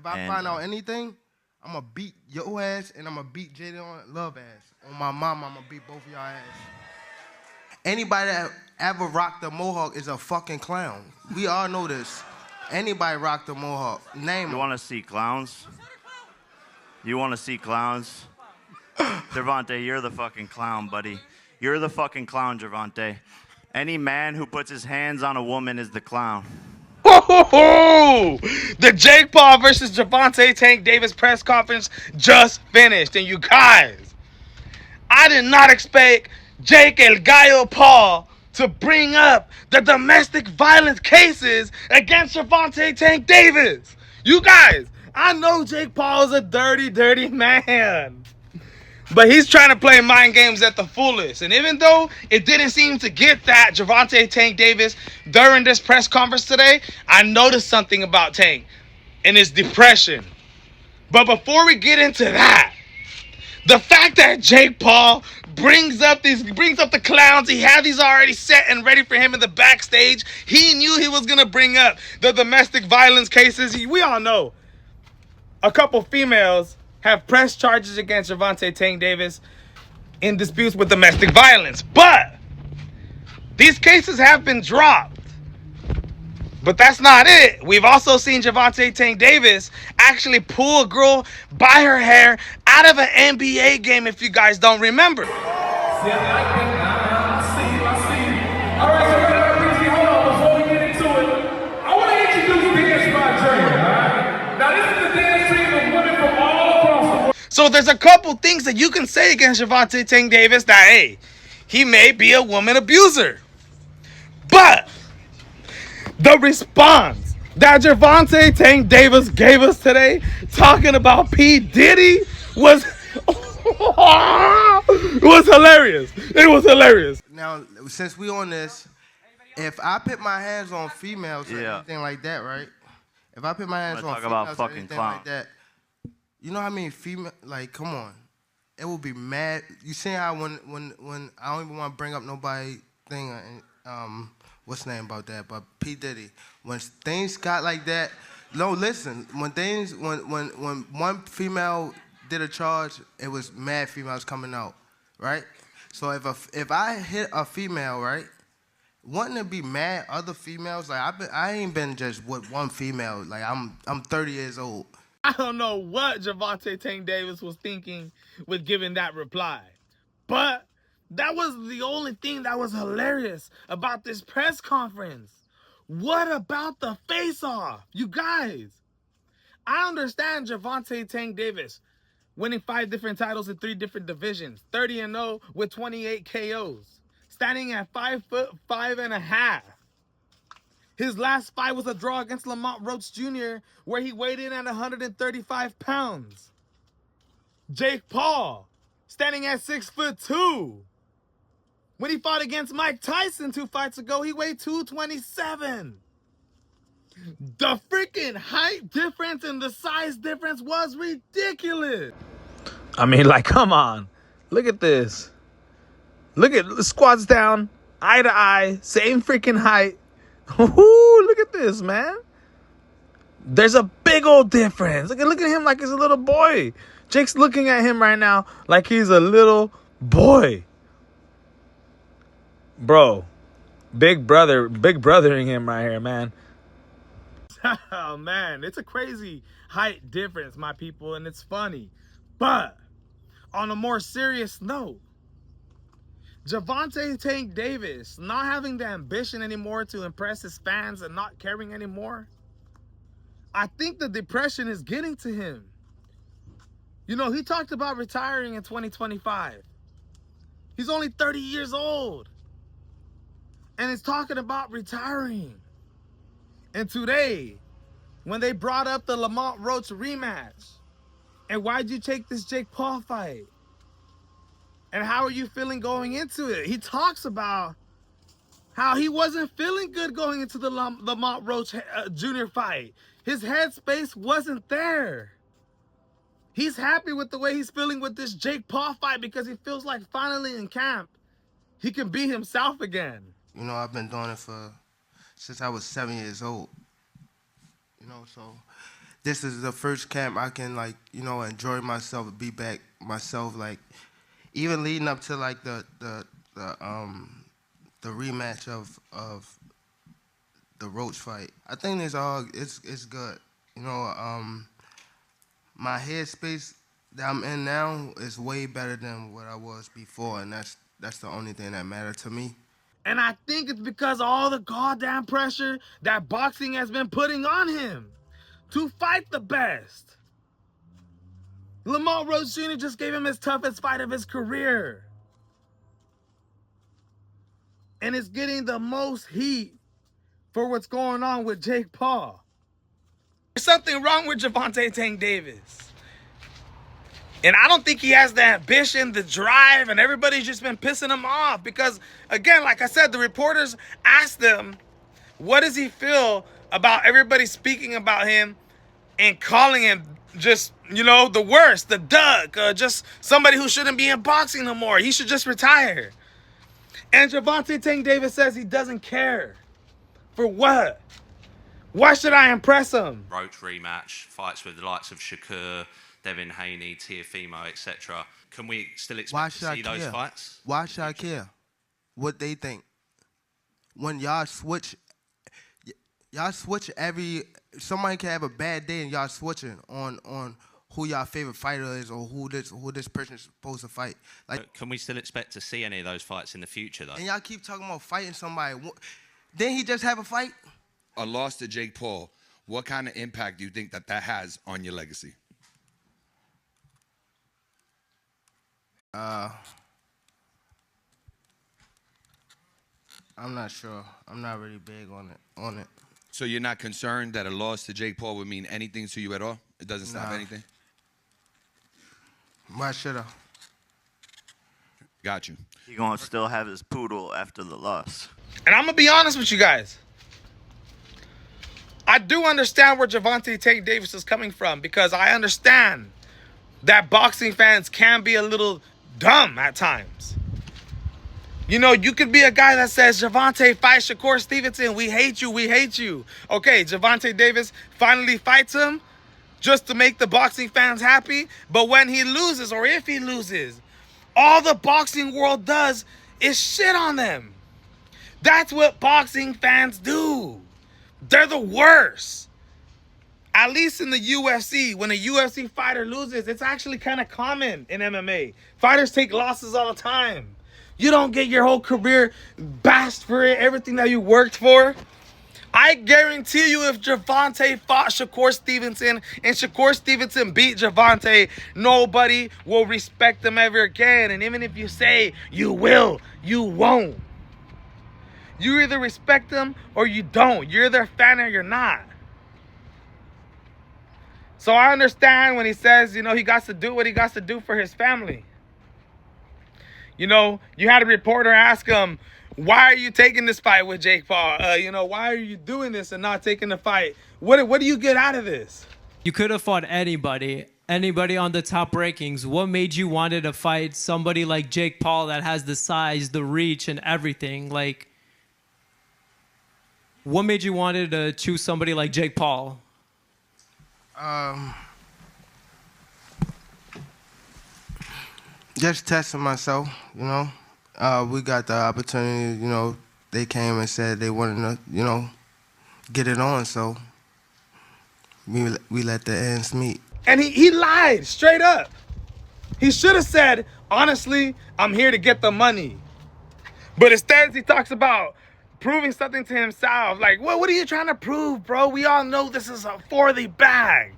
If I find out anything, I'm going to beat your ass and I'm going to beat Jaden Love ass. On my mama, I'm going to beat both of y'all ass. Anybody that ever rocked a mohawk is a fucking clown. We all know this. Anybody rocked a mohawk. Name them. You want to see clowns? You want to see clowns? Gervonta, you're the fucking clown, buddy. You're the fucking clown, Gervonta. Any man who puts his hands on a woman is the clown. The Jake Paul versus Gervonta Tank Davis press conference just finished. And you guys, I did not expect Jake El Gallo Paul to bring up the domestic violence cases against Gervonta Tank Davis. You guys, I know Jake Paul is a dirty, dirty man. But he's trying to play mind games at the fullest. And even though it didn't seem to get that Gervonta Tank Davis during this press conference today, I noticed something about Tank and his depression. But before we get into that, the fact that Jake Paul brings up the clowns, he had these already set and ready for him in the backstage. He knew he was gonna bring up the domestic violence cases. We all know a couple females have pressed charges against Gervonta Tank Davis in disputes with domestic violence. But these cases have been dropped. But that's not it. We've also seen Gervonta Tank Davis actually pull a girl by her hair out of an NBA game, if you guys don't remember. See, I see. All right, so hold on. Before we get into it, I want to introduce Dance by Dre, all right? Now, this is the dance team of women from all across the world. So there's a couple things that you can say against Gervonta Tank Davis that, hey, he may be a woman abuser. But the response that Gervonta Tank Davis gave us today, talking about P. Diddy, was hilarious. It was hilarious. Now, since we on this, if I put my hands on females or anything like that, right? If I put my hands on females or anything like that, you know how many female, like, come on. It will be mad. You see how when I don't even want to bring up nobody thing, what's the name about that, but P. Diddy. When things got like that, no, listen, when one female did a charge, it was mad females coming out, right? So if I hit a female, right, wouldn't it be mad other females? Like I ain't been just with one female. Like I'm 30 years old. I don't know what Gervonta Tank Davis was thinking with giving that reply. But that was the only thing that was hilarious about this press conference. What about the face-off? You guys, I understand Gervonta Tank Davis winning 5 different titles in 3 different divisions, 30-0 with 28 KOs, standing at 5'5.5". His last fight was a draw against Lamont Roach Jr., where he weighed in at 135 pounds. Jake Paul, standing at 6'2". When he fought against Mike Tyson 2 fights ago, he weighed 227. The freaking height difference and the size difference was ridiculous. I mean, like, come on. Look at this. Look at the squats down, eye to eye, same freaking height. Ooh, look at this, man. There's a big old difference. Look at him like he's a little boy. Jake's looking at him right now like he's a little boy. Bro, big brothering him right here, man. Oh, man, it's a crazy height difference, my people, and it's funny. But on a more serious note, Gervonta Tank Davis not having the ambition anymore to impress his fans and not caring anymore, I think the depression is getting to him. You know, he talked about retiring in 2025. He's only 30 years old. And he's talking about retiring. And today, when they brought up the Lamont Roach rematch, and why'd you take this Jake Paul fight? And how are you feeling going into it? He talks about how he wasn't feeling good going into the Lamont Roach Jr. fight. His headspace wasn't there. He's happy with the way he's feeling with this Jake Paul fight because he feels like finally in camp, he can be himself again. You know, I've been doing it since I was 7 years old. You know, so this is the first camp I can, like, you know, enjoy myself, be back myself, like, even leading up to, like, the rematch of the Roach fight. I think it's good. You know, my headspace that I'm in now is way better than what I was before, and that's the only thing that mattered to me. And I think it's because of all the goddamn pressure that boxing has been putting on him to fight the best. Lamont Rose Jr. just gave him his toughest fight of his career. And it's getting the most heat for what's going on with Jake Paul. There's something wrong with Gervonta Tank Davis. And I don't think he has the ambition, the drive, and everybody's just been pissing him off because, again, like I said, the reporters asked him, what does he feel about everybody speaking about him and calling him just, you know, the worst, the Doug, just somebody who shouldn't be in boxing no more. He should just retire. And Gervonta Tank Davis says he doesn't care. For what? Why should I impress him? Roach rematch, fights with the likes of Shakur, Devin Haney, Teofimo, etc. Can we still expect to see those fights? Why should I care what they think? When y'all switch somebody can have a bad day and y'all switching on who y'all favorite fighter is or who this person is supposed to fight. Like, can we still expect to see any of those fights in the future, though? And y'all keep talking about fighting somebody. Didn't he just have a fight? A loss to Jake Paul, what kind of impact do you think that has on your legacy? I'm not sure. I'm not really big on it. So you're not concerned that a loss to Jake Paul would mean anything to you at all? It doesn't stop anything? Why should I? Got you. He gonna still have his poodle after the loss. And I'm gonna be honest with you guys. I do understand where Gervonta Tank Davis is coming from because I understand that boxing fans can be a little dumb at times. You know, you could be a guy that says, Gervonta, fight Shakur Stevenson. We hate you. We hate you. Okay, Gervonta Davis finally fights him just to make the boxing fans happy. But when he loses, or if he loses, all the boxing world does is shit on them. That's what boxing fans do. They're the worst. At least in the UFC, when a UFC fighter loses, it's actually kind of common in MMA. Fighters take losses all the time. You don't get your whole career bashed for it, everything that you worked for. I guarantee you if Gervonta fought Shakur Stevenson and Shakur Stevenson beat Gervonta, nobody will respect him ever again. And even if you say you will, you won't. You either respect them or you don't. You're either a fan or you're not. So I understand when he says, you know, he got to do what he got to do for his family. You know, you had a reporter ask him, why are you taking this fight with Jake Paul? You know, why are you doing this and not taking the fight? What do you get out of this? You could have fought anybody on the top rankings. What made you wanted to fight somebody like Jake Paul that has the size, the reach, and everything? Like, what made you wanted to choose somebody like Jake Paul? Just testing myself, you know. We got the opportunity, you know, they came and said they wanted to, you know, get it on, so we let the ends meet. And he lied straight up. He should have said, honestly, I'm here to get the money. But instead he talks about proving something to himself. Like, what are you trying to prove, bro? We all know this is for the bag.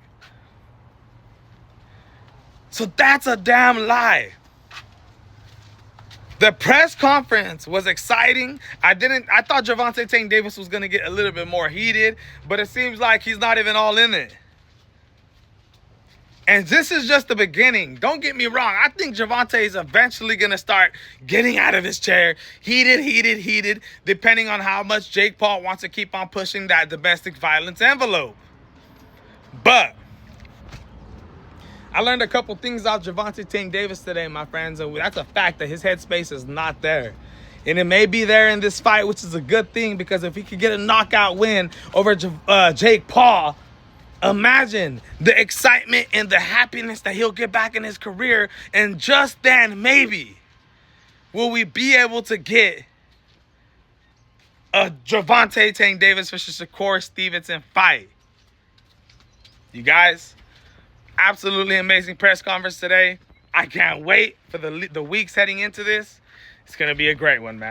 So that's a damn lie. The press conference was exciting. I thought Gervonta Tank Davis was going to get a little bit more heated, but it seems like he's not even all in it. And this is just the beginning. Don't get me wrong. I think Gervonta is eventually going to start getting out of his chair. Heated, depending on how much Jake Paul wants to keep on pushing that domestic violence envelope. But I learned a couple things about Gervonta Tank Davis today, my friends. And that's a fact that his headspace is not there. And it may be there in this fight, which is a good thing, because if he could get a knockout win over Jake Paul, Imagine the excitement and the happiness that he'll get back in his career. And just then, maybe, will we be able to get a Gervonta Tank Davis versus Shakur Stevenson fight. You guys, absolutely amazing press conference today. I can't wait for the weeks heading into this. It's going to be a great one, man.